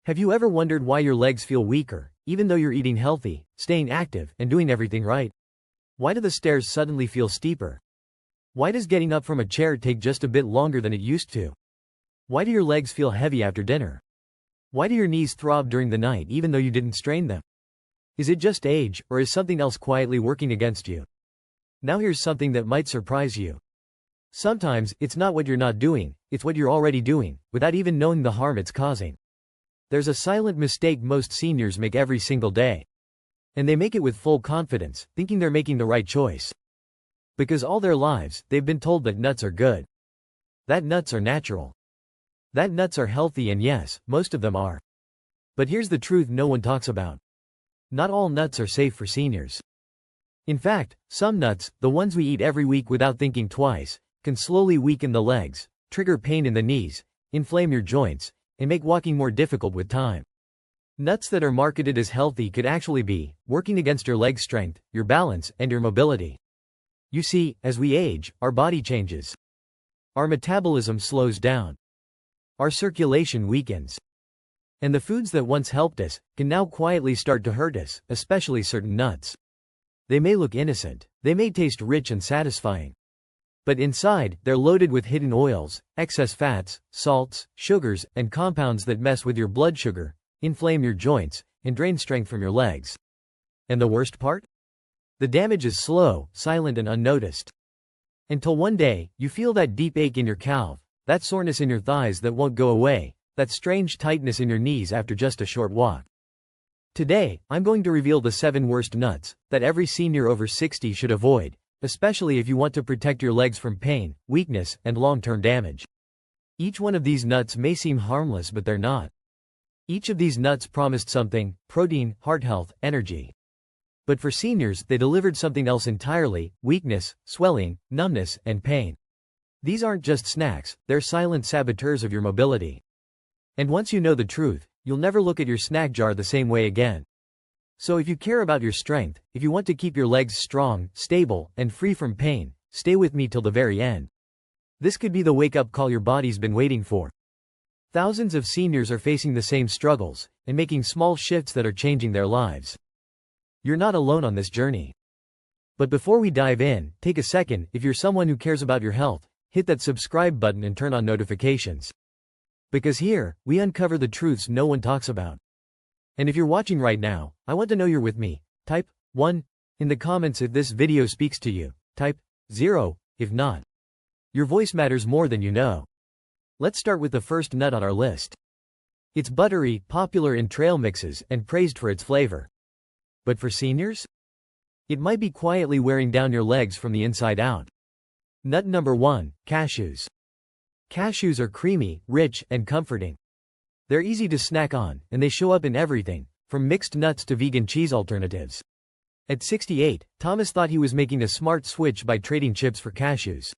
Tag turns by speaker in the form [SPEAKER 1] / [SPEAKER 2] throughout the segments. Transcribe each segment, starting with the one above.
[SPEAKER 1] Have you ever wondered why your legs feel weaker, even though you're eating healthy, staying active, and doing everything right? Why do the stairs suddenly feel steeper? Why does getting up from a chair take just a bit longer than it used to? Why do your legs feel heavy after dinner? Why do your knees throb during the night even though you didn't strain them? Is it just age, or is something else quietly working against you? Now here's something that might surprise you. Sometimes, it's not what you're not doing, it's what you're already doing, without even knowing the harm it's causing. There's a silent mistake most seniors make every single day. And they make it with full confidence, thinking they're making the right choice. Because all their lives, they've been told that nuts are good. That nuts are natural. That nuts are healthy, and yes, most of them are. But here's the truth no one talks about. Not all nuts are safe for seniors. In fact, some nuts, the ones we eat every week without thinking twice, can slowly weaken the legs, trigger pain in the knees, inflame your joints, and make walking more difficult with time. Nuts that are marketed as healthy could actually be working against your leg strength, your balance, and your mobility. You see, as we age, our body changes. Our metabolism slows down. Our circulation weakens. And the foods that once helped us can now quietly start to hurt us, especially certain nuts. They may look innocent, they may taste rich and satisfying. But inside, they're loaded with hidden oils, excess fats, salts, sugars, and compounds that mess with your blood sugar, inflame your joints, and drain strength from your legs. And the worst part? The damage is slow, silent, and unnoticed. Until one day, you feel that deep ache in your calf, that soreness in your thighs that won't go away, that strange tightness in your knees after just a short walk. Today, I'm going to reveal the 7 worst nuts that every senior over 60 should avoid, especially if you want to protect your legs from pain, weakness, and long-term damage. Each one of these nuts may seem harmless, but they're not. Each of these nuts promised something: protein, heart health, energy. But for seniors, they delivered something else entirely: weakness, swelling, numbness, and pain. These aren't just snacks, they're silent saboteurs of your mobility. And once you know the truth, you'll never look at your snack jar the same way again. So if you care about your strength, if you want to keep your legs strong, stable, and free from pain, stay with me till the very end. This could be the wake-up call your body's been waiting for. Thousands of seniors are facing the same struggles, and making small shifts that are changing their lives. You're not alone on this journey. But before we dive in, take a second. If you're someone who cares about your health, hit that subscribe button and turn on notifications. Because here, we uncover the truths no one talks about. And if you're watching right now, I want to know you're with me. Type 1 in the comments if this video speaks to you. Type 0 if not. Your voice matters more than you know. Let's start with the first nut on our list. It's buttery, popular in trail mixes, and praised for its flavor. But for seniors? It might be quietly wearing down your legs from the inside out. Nut number 1, cashews. Cashews are creamy, rich, and comforting. They're easy to snack on, and they show up in everything, from mixed nuts to vegan cheese alternatives. At 68, Thomas thought he was making a smart switch by trading chips for cashews.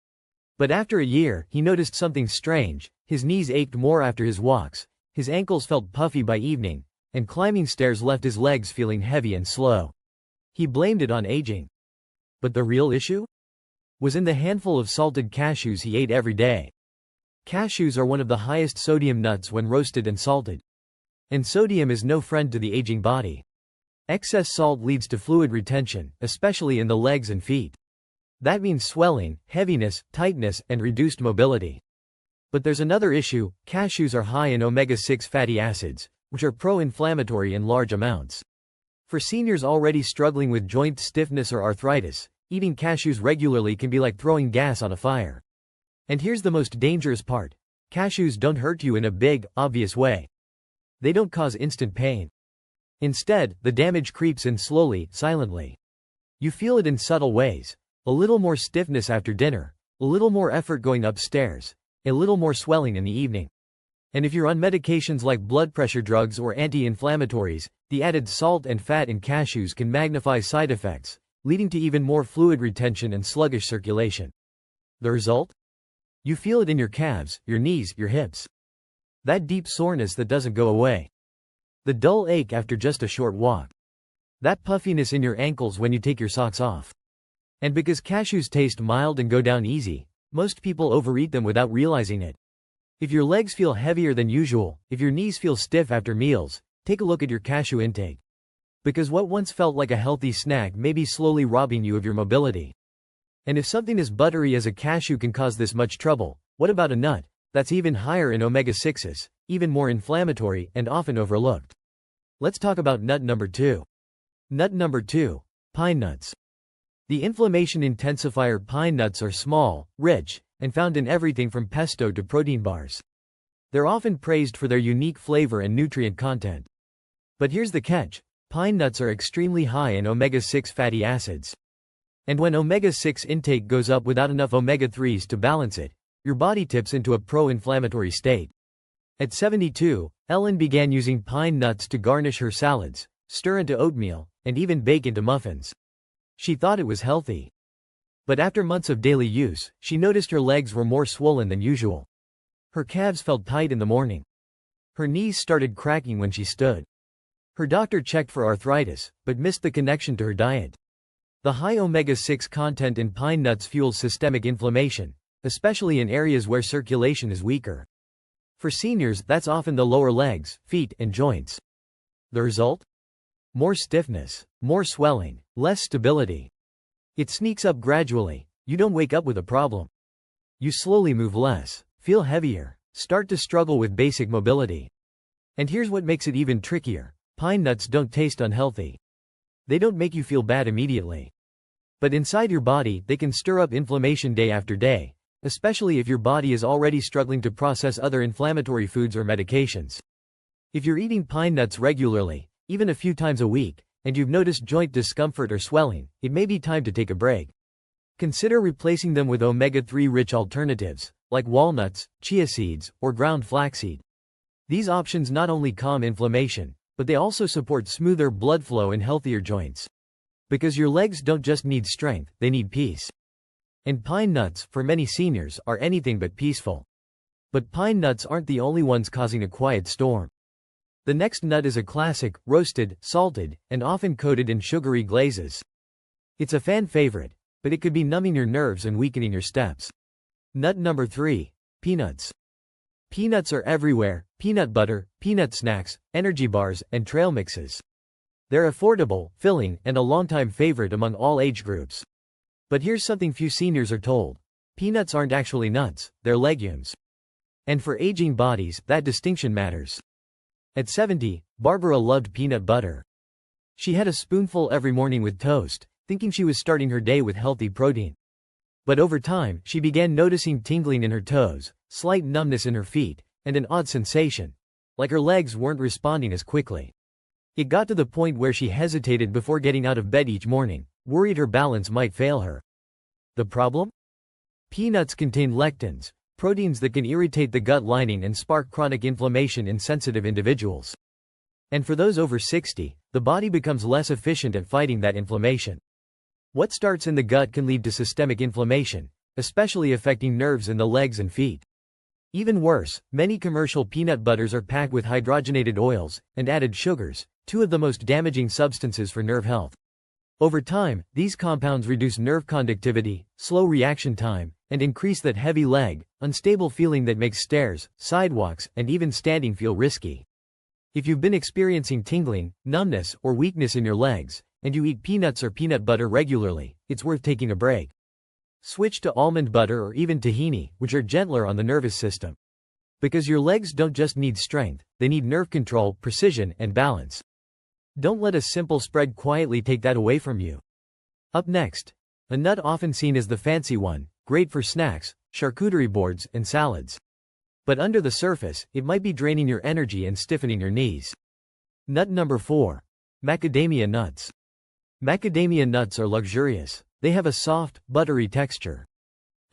[SPEAKER 1] But after a year, he noticed something strange. His knees ached more after his walks, his ankles felt puffy by evening, and climbing stairs left his legs feeling heavy and slow. He blamed it on aging. But the real issue was in the handful of salted cashews he ate every day. Cashews are one of the highest sodium nuts when roasted and salted. And sodium is no friend to the aging body. Excess salt leads to fluid retention, especially in the legs and feet. That means swelling, heaviness, tightness, and reduced mobility. But there's another issue: cashews are high in omega-6 fatty acids, which are pro-inflammatory in large amounts. For seniors already struggling with joint stiffness or arthritis, eating cashews regularly can be like throwing gas on a fire. And here's the most dangerous part: cashews don't hurt you in a big, obvious way. They don't cause instant pain. Instead, the damage creeps in slowly, silently. You feel it in subtle ways: a little more stiffness after dinner, a little more effort going upstairs, a little more swelling in the evening. And if you're on medications like blood pressure drugs or anti-inflammatories, the added salt and fat in cashews can magnify side effects, leading to even more fluid retention and sluggish circulation. The result? You feel it in your calves, your knees, your hips. That deep soreness that doesn't go away. The dull ache after just a short walk. That puffiness in your ankles when you take your socks off. And because cashews taste mild and go down easy, most people overeat them without realizing it. If your legs feel heavier than usual, if your knees feel stiff after meals, take a look at your cashew intake. Because what once felt like a healthy snack may be slowly robbing you of your mobility. And if something as buttery as a cashew can cause this much trouble, what about a nut that's even higher in omega-6s, even more inflammatory and often overlooked? Let's talk about nut number 2. Nut number 2, pine nuts. The inflammation intensifier pine nuts are small, rich, and found in everything from pesto to protein bars. They're often praised for their unique flavor and nutrient content. But here's the catch: pine nuts are extremely high in omega-6 fatty acids. And when omega-6 intake goes up without enough omega-3s to balance it, your body tips into a pro-inflammatory state. At 72, Ellen began using pine nuts to garnish her salads, stir into oatmeal, and even bake into muffins. She thought it was healthy. But after months of daily use, she noticed her legs were more swollen than usual. Her calves felt tight in the morning. Her knees started cracking when she stood. Her doctor checked for arthritis, but missed the connection to her diet. The high omega-6 content in pine nuts fuels systemic inflammation, especially in areas where circulation is weaker. For seniors, that's often the lower legs, feet, and joints. The result? More stiffness, more swelling, less stability. It sneaks up gradually. You don't wake up with a problem. You slowly move less, feel heavier, start to struggle with basic mobility. And here's what makes it even trickier: pine nuts don't taste unhealthy. They don't make you feel bad immediately. But inside your body, they can stir up inflammation day after day, especially if your body is already struggling to process other inflammatory foods or medications. If you're eating pine nuts regularly, even a few times a week, and you've noticed joint discomfort or swelling, it may be time to take a break. Consider replacing them with omega-3 rich alternatives, like walnuts, chia seeds, or ground flaxseed. These options not only calm inflammation, but they also support smoother blood flow and healthier joints. Because your legs don't just need strength, they need peace. And pine nuts, for many seniors, are anything but peaceful. But pine nuts aren't the only ones causing a quiet storm. The next nut is a classic: roasted, salted, and often coated in sugary glazes. It's a fan favorite, but it could be numbing your nerves and weakening your steps. Nut number 3, peanuts. Peanuts are everywhere: peanut butter, peanut snacks, energy bars, and trail mixes. They're affordable, filling, and a longtime favorite among all age groups. But here's something few seniors are told: peanuts aren't actually nuts, they're legumes. And for aging bodies, that distinction matters. At 70, Barbara loved peanut butter. She had a spoonful every morning with toast, thinking she was starting her day with healthy protein. But over time, she began noticing tingling in her toes, slight numbness in her feet, and an odd sensation, like her legs weren't responding as quickly. It got to the point where she hesitated before getting out of bed each morning, worried her balance might fail her. The problem? Peanuts contain lectins, proteins that can irritate the gut lining and spark chronic inflammation in sensitive individuals. And for those over 60, the body becomes less efficient at fighting that inflammation. What starts in the gut can lead to systemic inflammation, especially affecting nerves in the legs and feet. Even worse, many commercial peanut butters are packed with hydrogenated oils and added sugars, two of the most damaging substances for nerve health. Over time, these compounds reduce nerve conductivity, slow reaction time, and increase that heavy leg, unstable feeling that makes stairs, sidewalks, and even standing feel risky. If you've been experiencing tingling, numbness, or weakness in your legs, and you eat peanuts or peanut butter regularly, it's worth taking a break. Switch to almond butter or even tahini, which are gentler on the nervous system. Because your legs don't just need strength, they need nerve control, precision, and balance. Don't let a simple spread quietly take that away from you. Up next, a nut often seen as the fancy one, great for snacks, charcuterie boards, and salads. But under the surface, it might be draining your energy and stiffening your knees. Nut number 4. Macadamia nuts. Macadamia nuts are luxurious. They have a soft, buttery texture,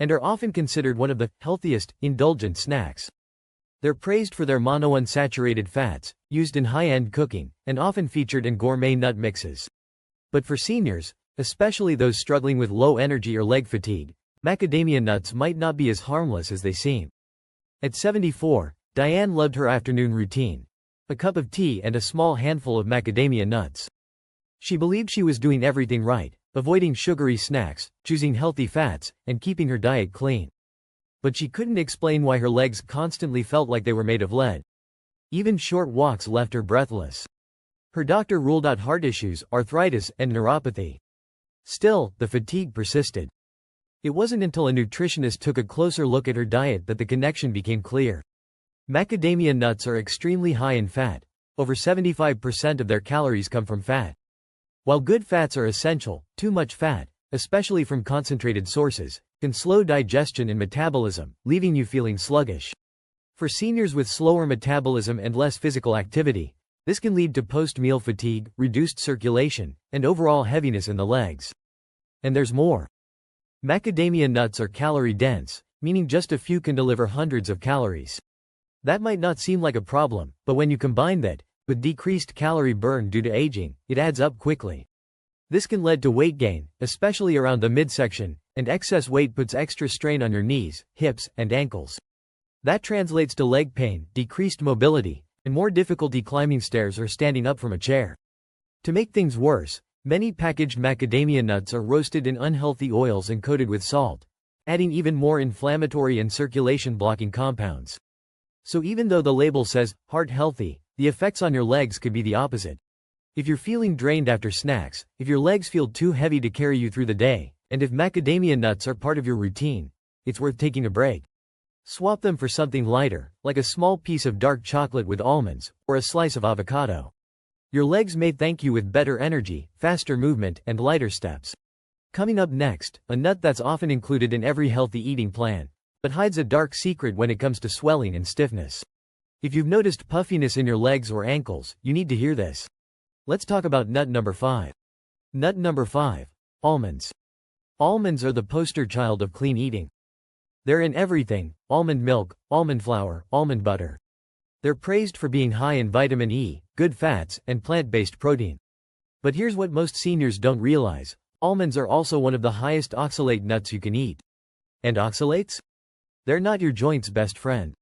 [SPEAKER 1] and are often considered one of the healthiest, indulgent snacks. They're praised for their monounsaturated fats, used in high-end cooking, and often featured in gourmet nut mixes. But for seniors, especially those struggling with low energy or leg fatigue, macadamia nuts might not be as harmless as they seem. At 74, Diane loved her afternoon routine: a cup of tea and a small handful of macadamia nuts. She believed she was doing everything right, avoiding sugary snacks, choosing healthy fats, and keeping her diet clean. But she couldn't explain why her legs constantly felt like they were made of lead. Even short walks left her breathless. Her doctor ruled out heart issues, arthritis, and neuropathy. Still, the fatigue persisted. It wasn't until a nutritionist took a closer look at her diet that the connection became clear. Macadamia nuts are extremely high in fat. Over 75% of their calories come from fat. While good fats are essential, too much fat, especially from concentrated sources, can slow digestion and metabolism, leaving you feeling sluggish. For seniors with slower metabolism and less physical activity, this can lead to post-meal fatigue, reduced circulation, and overall heaviness in the legs. And there's more. Macadamia nuts are calorie-dense, meaning just a few can deliver hundreds of calories. That might not seem like a problem, but when you combine that with decreased calorie burn due to aging, it adds up quickly. This can lead to weight gain, especially around the midsection, and excess weight puts extra strain on your knees, hips, and ankles. That translates to leg pain, decreased mobility, and more difficulty climbing stairs or standing up from a chair. To make things worse, many packaged macadamia nuts are roasted in unhealthy oils and coated with salt, adding even more inflammatory and circulation-blocking compounds. So even though the label says, heart healthy, the effects on your legs could be the opposite. If you're feeling drained after snacks, if your legs feel too heavy to carry you through the day, and if macadamia nuts are part of your routine, it's worth taking a break. Swap them for something lighter, like a small piece of dark chocolate with almonds, or a slice of avocado. Your legs may thank you with better energy, faster movement, and lighter steps. Coming up next, a nut that's often included in every healthy eating plan, but hides a dark secret when it comes to swelling and stiffness. If you've noticed puffiness in your legs or ankles, you need to hear this. Let's talk about nut number 5. Nut number 5. Almonds. Almonds are the poster child of clean eating. They're in everything: almond milk, almond flour, almond butter. They're praised for being high in vitamin E, good fats, and plant-based protein. But here's what most seniors don't realize: almonds are also one of the highest oxalate nuts you can eat. And oxalates? They're not your joint's best friend.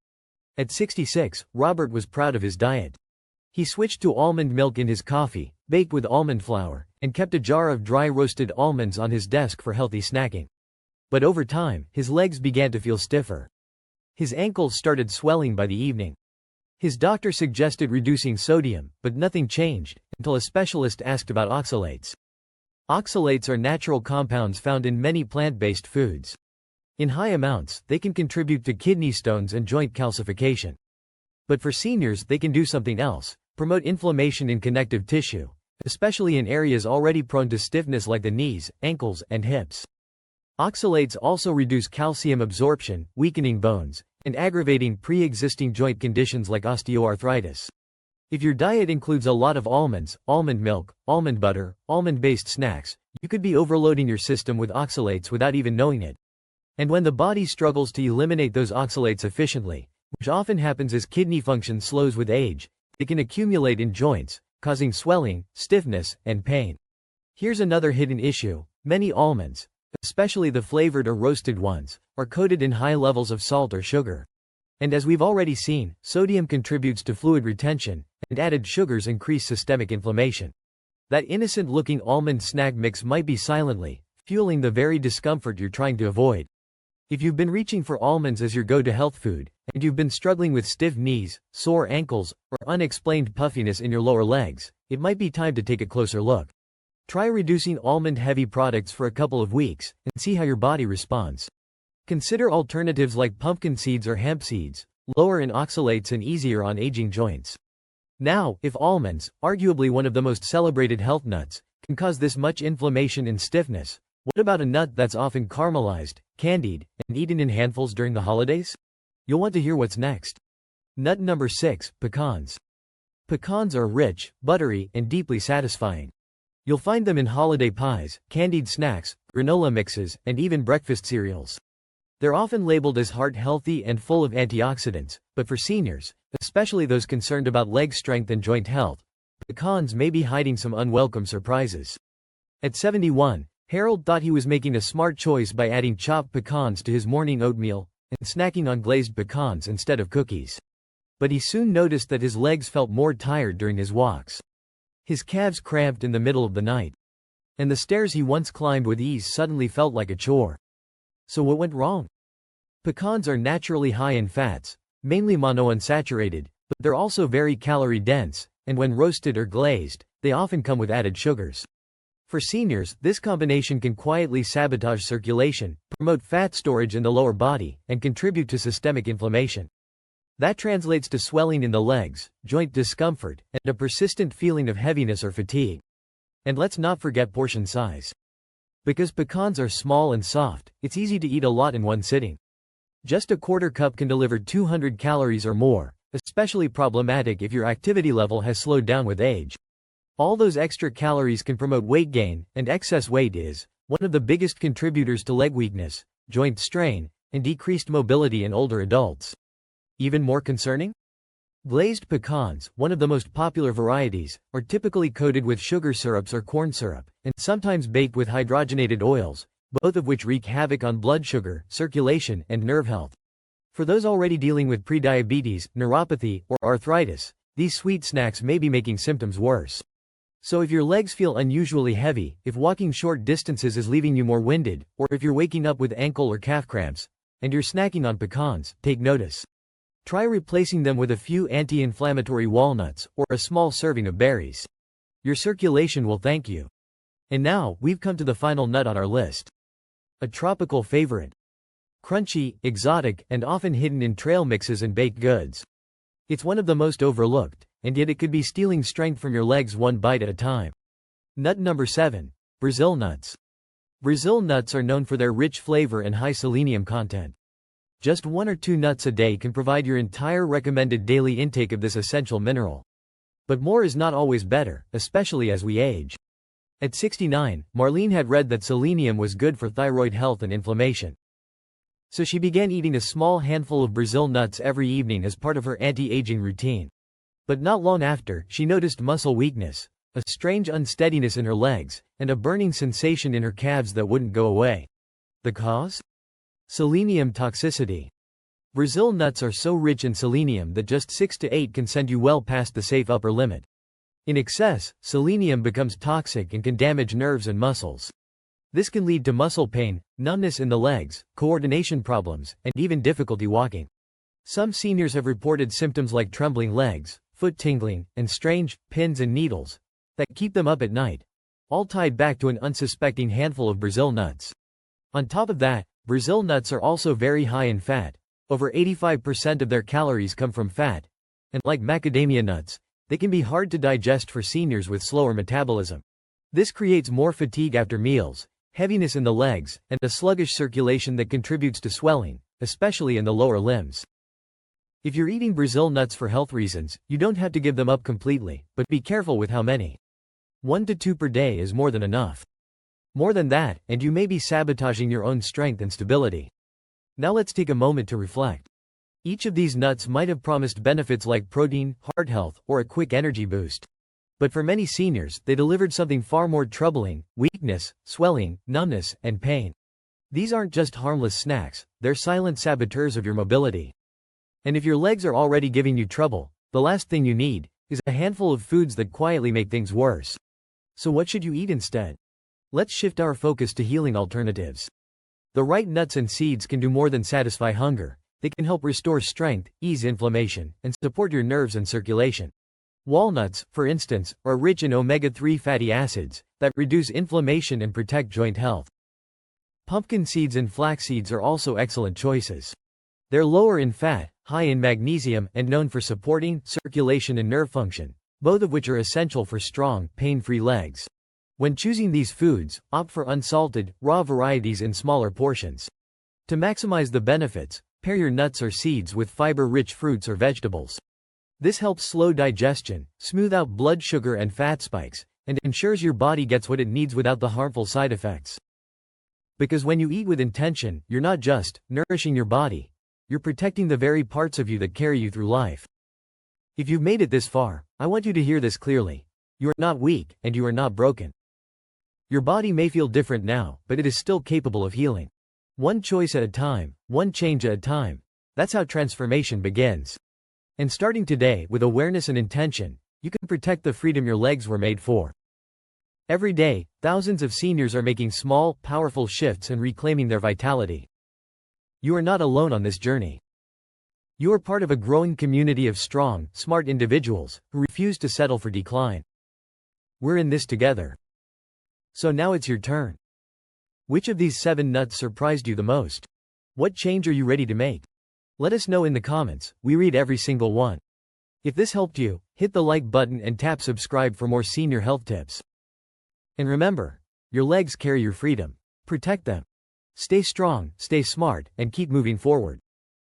[SPEAKER 1] At 66, Robert was proud of his diet. He switched to almond milk in his coffee, baked with almond flour, and kept a jar of dry roasted almonds on his desk for healthy snacking. But over time, his legs began to feel stiffer. His ankles started swelling by the evening. His doctor suggested reducing sodium, but nothing changed, until a specialist asked about oxalates. Oxalates are natural compounds found in many plant-based foods. In high amounts, they can contribute to kidney stones and joint calcification. But for seniors, they can do something else: promote inflammation in connective tissue, especially in areas already prone to stiffness like the knees, ankles, and hips. Oxalates also reduce calcium absorption, weakening bones, and aggravating pre-existing joint conditions like osteoarthritis. If your diet includes a lot of almonds, almond milk, almond butter, almond-based snacks, you could be overloading your system with oxalates without even knowing it. And when the body struggles to eliminate those oxalates efficiently, which often happens as kidney function slows with age, it can accumulate in joints, causing swelling, stiffness, and pain. Here's another hidden issue: many almonds, especially the flavored or roasted ones, are coated in high levels of salt or sugar. And as we've already seen, sodium contributes to fluid retention, and added sugars increase systemic inflammation. That innocent-looking almond snack mix might be silently fueling the very discomfort you're trying to avoid. If you've been reaching for almonds as your go-to health food, and you've been struggling with stiff knees, sore ankles, or unexplained puffiness in your lower legs, it might be time to take a closer look. Try reducing almond-heavy products for a couple of weeks, and see how your body responds. Consider alternatives like pumpkin seeds or hemp seeds, lower in oxalates and easier on aging joints. Now, if almonds, arguably one of the most celebrated health nuts, can cause this much inflammation and stiffness, what about a nut that's often caramelized, candied, and eaten in handfuls during the holidays? You'll want to hear what's next. Nut number 6, pecans. Pecans are rich, buttery, and deeply satisfying. You'll find them in holiday pies, candied snacks, granola mixes, and even breakfast cereals. They're often labeled as heart-healthy and full of antioxidants, but for seniors, especially those concerned about leg strength and joint health, pecans may be hiding some unwelcome surprises. At 71, Harold thought he was making a smart choice by adding chopped pecans to his morning oatmeal and snacking on glazed pecans instead of cookies. But he soon noticed that his legs felt more tired during his walks. His calves cramped in the middle of the night. And the stairs he once climbed with ease suddenly felt like a chore. So what went wrong? Pecans are naturally high in fats, mainly monounsaturated, but they're also very calorie-dense, and when roasted or glazed, they often come with added sugars. For seniors, this combination can quietly sabotage circulation, promote fat storage in the lower body, and contribute to systemic inflammation. That translates to swelling in the legs, joint discomfort, and a persistent feeling of heaviness or fatigue. And let's not forget portion size. Because pecans are small and soft, it's easy to eat a lot in one sitting. Just a quarter cup can deliver 200 calories or more, especially problematic if your activity level has slowed down with age. All those extra calories can promote weight gain, and excess weight is one of the biggest contributors to leg weakness, joint strain, and decreased mobility in older adults. Even more concerning? Glazed pecans, one of the most popular varieties, are typically coated with sugar syrups or corn syrup, and sometimes baked with hydrogenated oils, both of which wreak havoc on blood sugar, circulation, and nerve health. For those already dealing with prediabetes, neuropathy, or arthritis, these sweet snacks may be making symptoms worse. So if your legs feel unusually heavy, if walking short distances is leaving you more winded, or if you're waking up with ankle or calf cramps, and you're snacking on pecans, take notice. Try replacing them with a few anti-inflammatory walnuts, or a small serving of berries. Your circulation will thank you. And now, we've come to the final nut on our list. A tropical favorite. Crunchy, exotic, and often hidden in trail mixes and baked goods. It's one of the most overlooked, and yet it could be stealing strength from your legs one bite at a time. Nut number 7. Brazil nuts. Brazil nuts are known for their rich flavor and high selenium content. Just 1 or 2 nuts a day can provide your entire recommended daily intake of this essential mineral. But more is not always better, especially as we age. At 69, Marlene had read that selenium was good for thyroid health and inflammation. So she began eating a small handful of Brazil nuts every evening as part of her anti-aging routine. But not long after, she noticed muscle weakness, a strange unsteadiness in her legs, and a burning sensation in her calves that wouldn't go away. The cause? Selenium toxicity. Brazil nuts are so rich in selenium that just 6 to 8 can send you well past the safe upper limit. In excess, selenium becomes toxic and can damage nerves and muscles. This can lead to muscle pain, numbness in the legs, coordination problems, and even difficulty walking. Some seniors have reported symptoms like trembling legs, foot tingling, and strange pins and needles that keep them up at night, all tied back to an unsuspecting handful of Brazil nuts. On top of that, Brazil nuts are also very high in fat. Over 85% of their calories come from fat, and like macadamia nuts, they can be hard to digest for seniors with slower metabolism. This creates more fatigue after meals, heaviness in the legs, and a sluggish circulation that contributes to swelling, especially in the lower limbs. If you're eating Brazil nuts for health reasons, you don't have to give them up completely, but be careful with how many. 1 to 2 per day is more than enough. More than that, and you may be sabotaging your own strength and stability. Now let's take a moment to reflect. Each of these nuts might have promised benefits like protein, heart health, or a quick energy boost. But for many seniors, they delivered something far more troubling: weakness, swelling, numbness, and pain. These aren't just harmless snacks, they're silent saboteurs of your mobility. And if your legs are already giving you trouble, the last thing you need is a handful of foods that quietly make things worse. So what should you eat instead? Let's shift our focus to healing alternatives. The right nuts and seeds can do more than satisfy hunger. They can help restore strength, ease inflammation, and support your nerves and circulation. Walnuts, for instance, are rich in omega-3 fatty acids that reduce inflammation and protect joint health. Pumpkin seeds and flax seeds are also excellent choices. They're lower in fat, high in magnesium, and known for supporting circulation and nerve function, both of which are essential for strong, pain-free legs. When choosing these foods, opt for unsalted, raw varieties in smaller portions. To maximize the benefits, pair your nuts or seeds with fiber-rich fruits or vegetables. This helps slow digestion, smooth out blood sugar and fat spikes, and ensures your body gets what it needs without the harmful side effects. Because when you eat with intention, you're not just nourishing your body, you're protecting the very parts of you that carry you through life. If you've made it this far, I want you to hear this clearly. You are not weak, and you are not broken. Your body may feel different now, but it is still capable of healing. One choice at a time, one change at a time. That's how transformation begins. And starting today, with awareness and intention, you can protect the freedom your legs were made for. Every day, thousands of seniors are making small, powerful shifts and reclaiming their vitality. You are not alone on this journey. You are part of a growing community of strong, smart individuals who refuse to settle for decline. We're in this together. So now it's your turn. Which of these 7 nuts surprised you the most? What change are you ready to make? Let us know in the comments. We read every single one. If this helped you, hit the like button and tap subscribe for more senior health tips. And remember, your legs carry your freedom. Protect them. Stay strong, stay smart, and keep moving forward.